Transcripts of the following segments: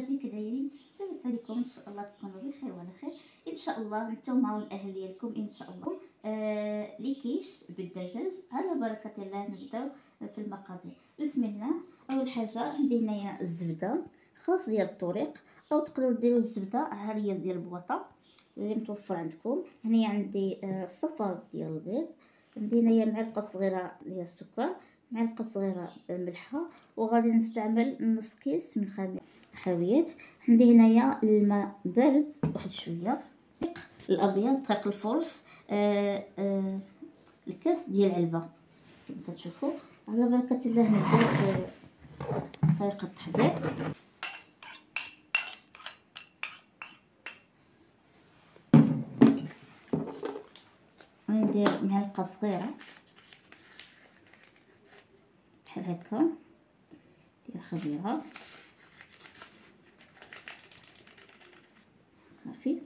خواتاتي كدايرين؟ لاباس عليكم؟ ان شاء الله تكونوا بخير وعلى خير ان شاء الله. نتوما والاهل ديالكم ان شاء الله. ليكيش بالدجاج. على بركه الله نبداو في المقادير. بسم الله. اول حاجه عندي هنايا الزبده خاص ديال الطريق، او تقدروا ديروا الزبده عاليه ديال البواطه اللي متوفر عندكم. هنا عندي الصفار ديال البيض، عندي هنايا معلقه صغيره ديال السكر، معلقه صغيره ديال الملحه، وغادي نستعمل نص كيس من حاويات. عندي هنايا الماء بارد واحد شويه، الابيض دقيق الفرص، الكاس ديال العلبه كما كتشوفوا. على بركه الله نبداو في طريقه التحضير. ندير معلقه صغيره بحال هكا ديال الخميره صافي،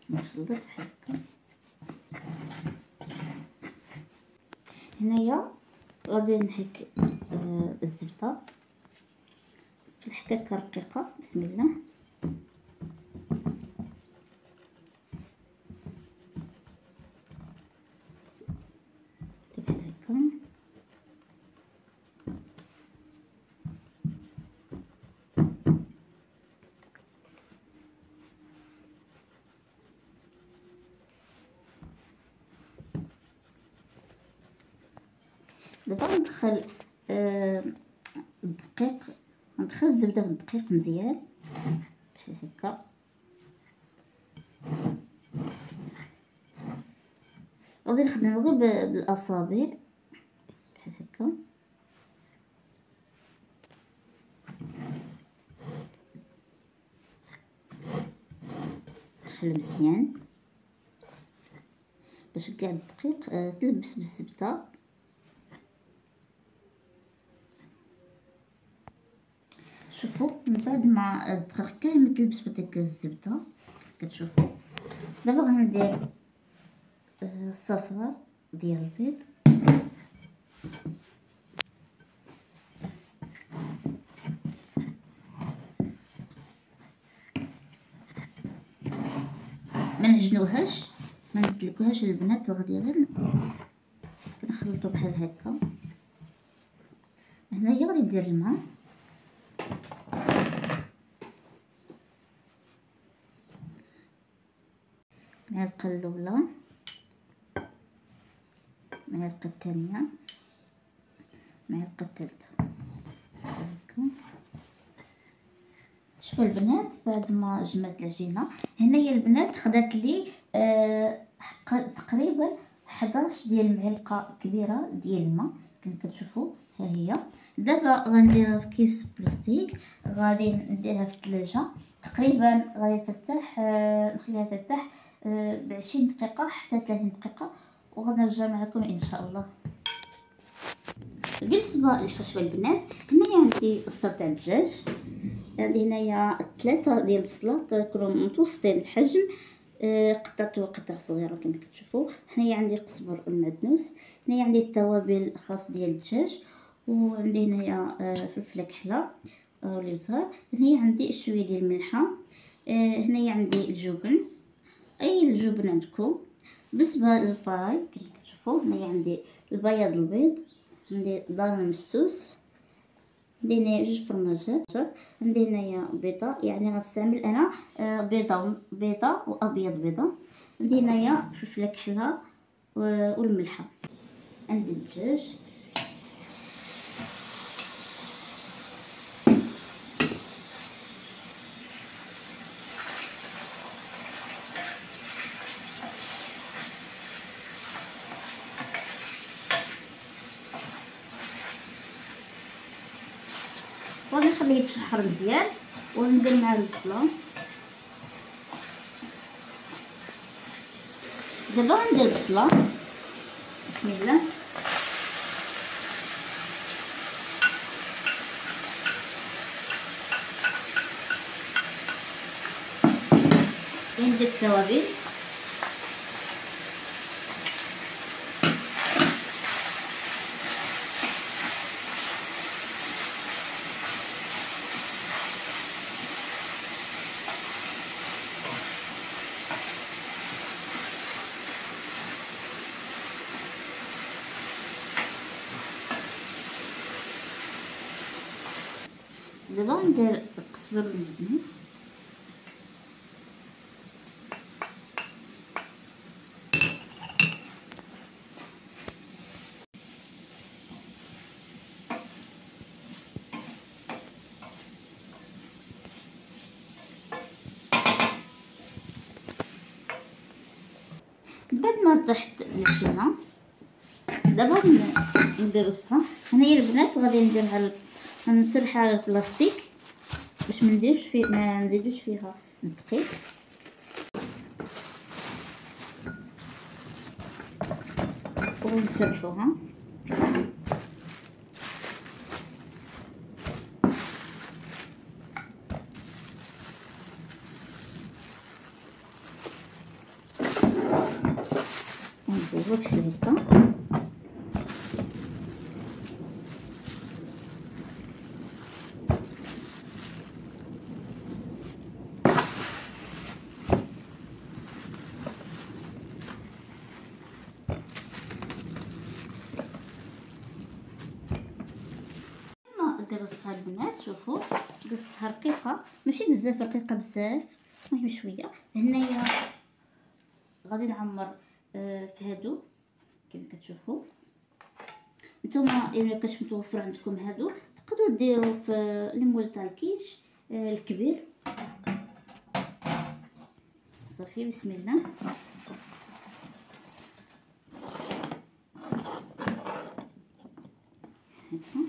نخلط بحال هكا. هنايا غادي نحك الزبده في الحكاكه رقيقه. بسم الله. بحال هكا دابا ندخل الدقيق، ندخل الزبده في الدقيق مزيان بحال هكا. غادي نخدم غير بالاصابع بحال هكا. ندخل مزيان باش كاع الدقيق تلبس بالزبده. شوفوا من بعد ما الدقيق كامل تلبس بديك الزبده كتشوفوا. دابا غندير الصفار ديال البيض، ما نعجنوهاش ما ندلكوهاش البنات، غادي غير كنخلطو بحال هكا. هنايا غادي ندير الماء، معلقه الاولى، معلقه الثانيه، معلقه الثالثه هكا. شوفوا البنات بعد ما جمعت العجينه هنايا البنات خدات لي تقريبا 11 ديال المعلقه كبيره ديال الماء كما كتشوفوا. ها هي. دابا غنديرها في كيس بلاستيك، غادي نديرها في الثلاجه تقريبا، غادي ترتاح نخليها ترتاح ب20 دقيقه حتى 30 دقيقه، وغادي نرجع معكم ان شاء الله. بالنسبه للحشوه البنات هنايا عندي الصلصه تاع الدجاج، عندي هنايا 3 ديال البصلات كلهم متوسطين الحجم، قطعته قطع صغيره كما كتشوفوا. هنايا عندي القزبر والمعدنوس، هنايا عندي التوابل الخاص ديال الدجاج، وعندي هنايا فلفله كحله اللي صغار. هنايا عندي شويه ديال الملحه، هنايا عندي الجبن، اي الجبن عندكم. بالنسبه للباي كما كتشوفوا هنايا عندي البياض البيض، عندي دار المسوس، عندي هنايا 2 فرماجات، عندي هنايا بيضه، يعني غنستعمل انا بيضه وابيض بيضه. عندي هنايا فلفله كحله والملحه. عندي الدجاج، وغادي نخليه يتشحر مزيان وندير معاه البصله. دابا غندير البصله. بسم الله. ندير التوابل، دابا ندير القزبر والمدمس. بعد ما رطحت العجينه دابا نديروسها. هنايا البنات غادي نديرها نسرحها على البلاستيك باش ما نزيدوش فيها الدقيق. ونسرحوها. ونديرو بحال هكا. درستها البنات، شوفوا درستها رقيقه، ماشي بزاف رقيقه بزاف، المهم شويه. هنايا غادي نعمر في هادو كما كتشوفوا. نتوما الا كاش متوفر عندكم هادو تقدروا ديروا في المول تاع الكيش الكبير. صافي بسم الله. هكا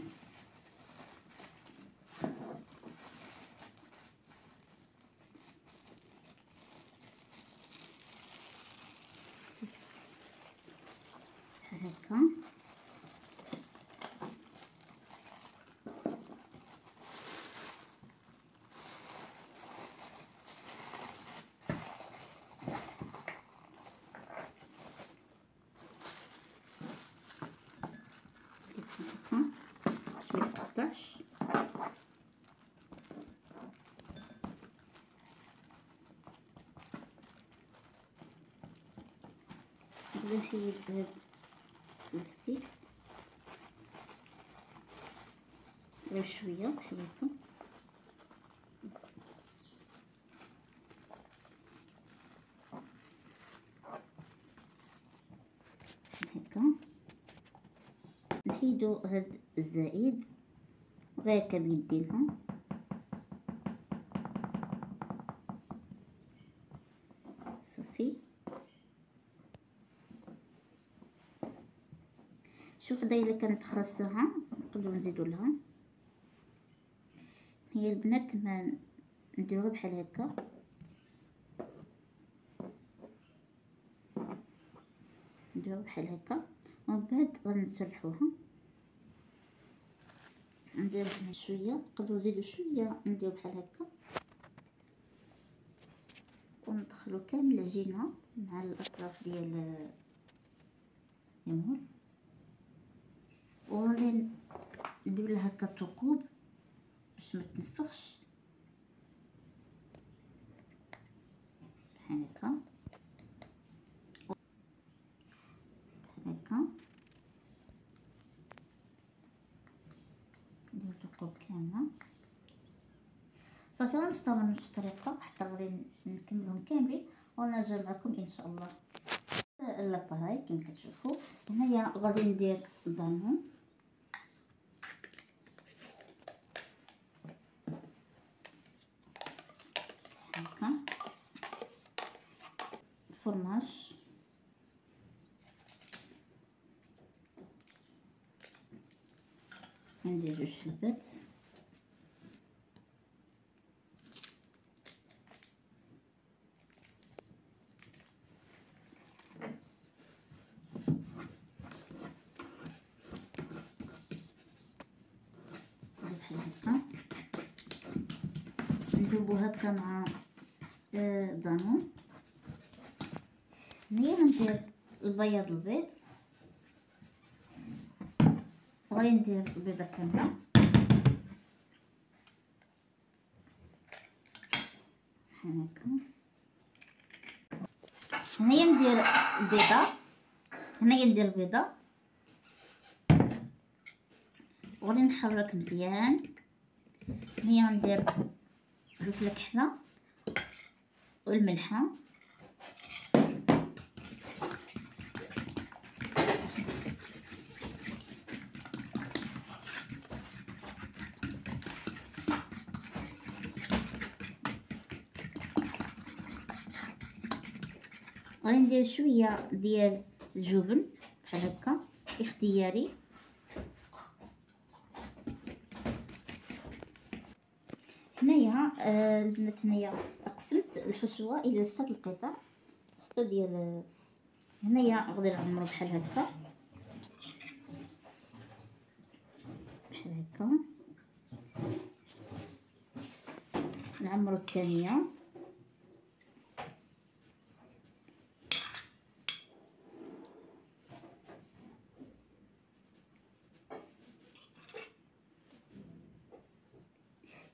هكا باش ما يتقطعش. غادي نحيد هاد البلاستيك غير شويه بحال هكا. هكا نحيدو هاد الزائد غير هكا بيدينا. صافي. شوف هدايا الا كانت خاصها نقدروا نزيدوا لها. هي البنات ما نديروها بحال هكا. نديروها بحال هكا ومن بعد غنسرحوها. ندير هنا شويه، نقدروا نزيدوا شويه، نديرو بحال هكا وندخلوا كامل العجينه مع الاطراف ديال اليمون. وغادي ندير لها هكا ثقوب باش ما تنفخش بحال هكا بحال هكا. ندير ثقوب كامله. صافي غنستمر بنفس الطريقه حتى غادي نكملهم كاملين ونرجع معكم ان شاء الله. لاباراي كما كتشوفوا هنايا غادي ندير دانون هكا، فرماج، ندير 2 حبات، بحال هكا ندوبو هكا مع دانون. هنايا غندير البياض البيض، وغادي ندير البيضه كامله بحال هكا. هنايا ندير البيضه، هنايا ندير البيضه وغادي نحرك مزيان هي غندير فلفل كحله والملحه، غادي ندير شويه ديال الجبن بحال هكا اختياري. هنايا البنات هنايا قسمت الحشوه الى 6 القطع، 6 ديال. هنايا غادي نعمرو بحال هكا بحال هكا، نعمرو الثانيه،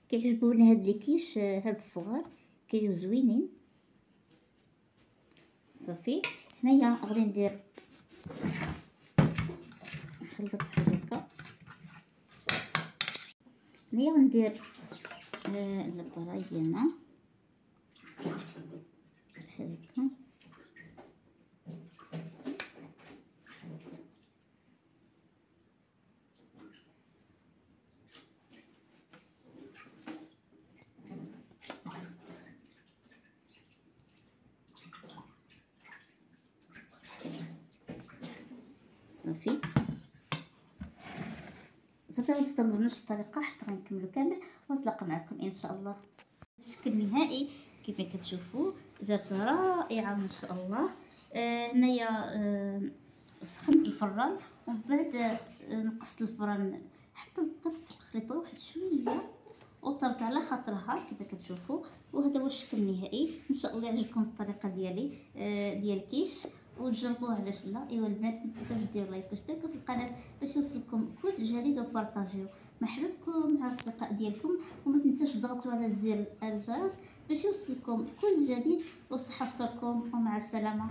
كيعجبوني هاد لي كيش هاد الصغار كيجيو زوينين. صافي هنايا غادي ندير نخلط بحال هكا. هنايا غندير البراي ديالنا بحال هكا، صافي صافي. غنستمروا بنفس الطريقه حتى غنكملوا كامل ونتلاقى معكم ان شاء الله. الشكل النهائي كيف ما كتشوفوا جات رائعه ما شاء الله. هنايا سخنت الفران ومن بعد نقصت الفران حتى للطرف، خليته واحد شويه وطرت على خاطرها كيف كتشوفوا. وهذا هو الشكل النهائي. ان شاء الله يعجبكم الطريقه ديالي ديال الكيش وتجربوه علاش لا. ايوا البنات ما تنساوش ديروا لايك واشتراكوا في القناه باش يوصلكم كل جديد وبارطاجيو. مرحبا مع الاصدقاء ديالكم، وما تنساوش تضغطوا على زر الجرس باش يوصلكم كل جديد. وصحه فطوركم ومع السلامه.